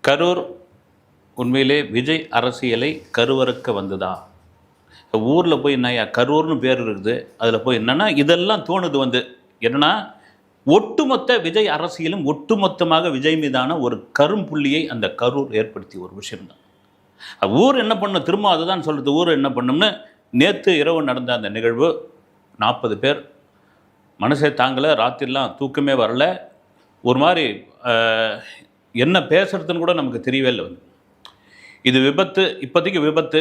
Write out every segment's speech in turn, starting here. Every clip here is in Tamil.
கரூர் உண்மையிலே விஜய் அரசியலை கருவறுக்க வந்ததா? ஊரில் போய் என்னையா கரூர்னு பேர் இருக்குது, அதில் போய் என்னென்னா இதெல்லாம் தோணுது என்னென்னா ஒட்டுமொத்த விஜய் அரசியலும் ஒட்டுமொத்தமாக விஜய் மீதான ஒரு கரும்புள்ளியை அந்த கரூர் ஏற்படுத்திய ஒரு விஷயம்தான். ஊர் என்ன பண்ணும், திரும்ப அதுதான் சொல்கிறது, ஊர் என்ன பண்ணும்னு நேற்று இரவு நடந்த அந்த நிகழ்வு 40 பேர் மனசே தாங்கலை, ராத்திரிலாம் தூக்கமே வரல, ஒரு மாதிரி என்ன பேசுறதுன்னு கூட நமக்கு தெரியவே இல்லை. இது விபத்து, இப்போதைக்கு விபத்து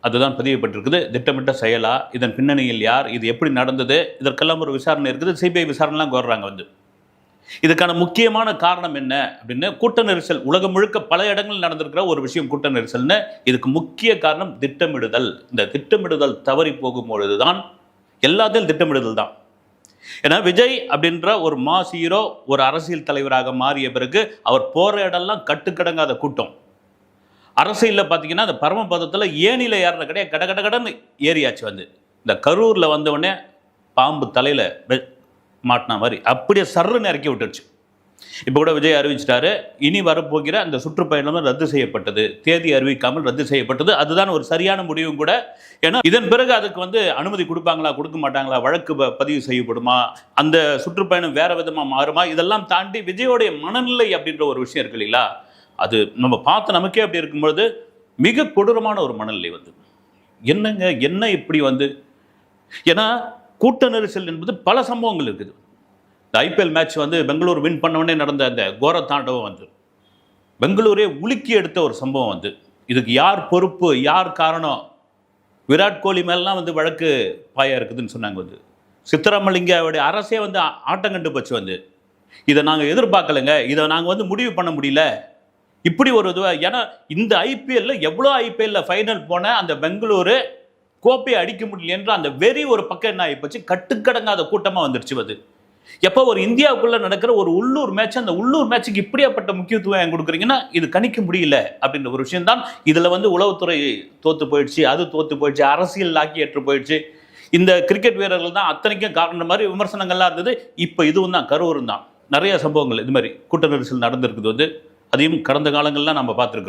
அதுதான் பதியப்பட்டிருக்குது. திட்டமிட்ட செயலா, இதன் பின்னணியில் யார், இது எப்படி நடந்தது, இதற்கெல்லாம் ஒரு விசாரணை இருக்குது. சிபிஐ விசாரணைலாம் கோர்றாங்க. இதுக்கான முக்கியமான காரணம் என்ன அப்படின்னு, கூட்ட நெரிசல் உலகம் முழுக்க பல இடங்களில் நடந்திருக்கிற ஒரு விஷயம் கூட்ட நெரிசல்னு. இதுக்கு முக்கிய காரணம் திட்டமிடுதல். இந்த திட்டமிடுதல் தவறி போகும்பொழுது தான், எல்லாத்தையும் திட்டமிடுதல் தான். ஏன்னா விஜய் அப்படின்ற ஒரு மாஸ் ஹீரோ ஒரு அரசியல் தலைவராக மாறிய பிறகு அவர் போற இடம்லாம் கட்டுக்கடங்காத கூட்டம். அரசியலில் பார்த்தீங்கன்னா அந்த பரமபதத்தில் ஏனியில் ஏறுற கிடையாது, கடகடன்னு ஏறியாச்சு. இந்த கரூரில் வந்தவுடனே பாம்பு தலையில் மாட்டின மாதிரி அப்படியே சர்றுன்னு இறக்கி விட்டுருச்சு. இப்போ கூட விஜய் அறிவிச்சிட்டாரு, இனி வரப்போகிற அந்த சுற்றுப்பயணமும் ரத்து செய்யப்பட்டது, தேதி அறிவிக்காமல் ரத்து செய்யப்பட்டது. அதுதான் ஒரு சரியான முடிவும் கூட. ஏன்னா இதன் பிறகு அதுக்கு அனுமதி கொடுப்பாங்களா கொடுக்க மாட்டாங்களா, வழக்கு பதிவு செய்யப்படுமா, அந்த சுற்றுப்பயணம் வேற விதமாக மாறுமா, இதெல்லாம் தாண்டி விஜயோடைய மனநிலை அப்படின்ற ஒரு விஷயம் இருக்கு இல்லைங்களா, அது நம்ம பார்த்து நமக்கே அப்படி இருக்கும்பொழுது மிக கொடூரமான ஒரு மனநிலை. என்னங்க என்ன இப்படி ஏன்னா கூட்ட நெரிசல் என்பது பல சம்பவங்கள் இருக்குது. இந்த ஐபிஎல் மேட்ச் பெங்களூர் வின் பண்ணவொடனே நடந்த அந்த கோர தாண்டவம் பெங்களூரே உலுக்கி எடுத்த ஒரு சம்பவம். இதுக்கு யார் பொறுப்பு, யார் காரணம், விராட் கோலி மேலாம் வழக்கு பாயா இருக்குதுன்னு சொன்னாங்க. சித்தராமலிங்காவுடைய அரசே ஆட்டம் கண்டு போச்சு. இதை நாங்கள் எதிர்பார்க்கலைங்க, இதை நாங்கள் முடிவு பண்ண முடியல, இப்படி ஒரு இது. ஏன்னா இந்த ஐபிஎல்ல எவ்வளோ ஐபிஎல்ல ஃபைனல் போன அந்த பெங்களூரு கோப்பையை அடிக்க முடியல என்ற அந்த வெறி ஒரு பக்கம் என்ன ஆகிப்போச்சு, கட்டுக்கடங்காத கூட்டமாக வந்துருச்சு. எப்போ ஒரு இந்தியாவுக்குள்ள நடக்கிற ஒரு உள்ளூர் மேட்ச், அந்த உள்ளூர் மேட்சுக்கு இப்படியாப்பட்ட முக்கியத்துவம் ஏன் கொடுக்குறீங்கன்னா இது கணிக்க முடியல அப்படின்ற ஒரு விஷயம் தான். இதில் உளவுத்துறை தோத்து போயிடுச்சு, அது தோத்து போயிடுச்சு, அரசியல் ஆக்கி ஏற்று போயிடுச்சு. இந்த கிரிக்கெட் வீரர்கள் தான் அத்தனைக்கும் காரணம் மாதிரி விமர்சனங்கள்லாம் இருந்தது. இப்போ இதுவும் தான், கரூரும் தான். நிறைய சம்பவங்கள் இது மாதிரி கூட்ட நெரிசல் நடந்திருக்குது. அதையும் கடந்த காலங்கள்லாம் நம்ம பார்த்துருக்குறோம்.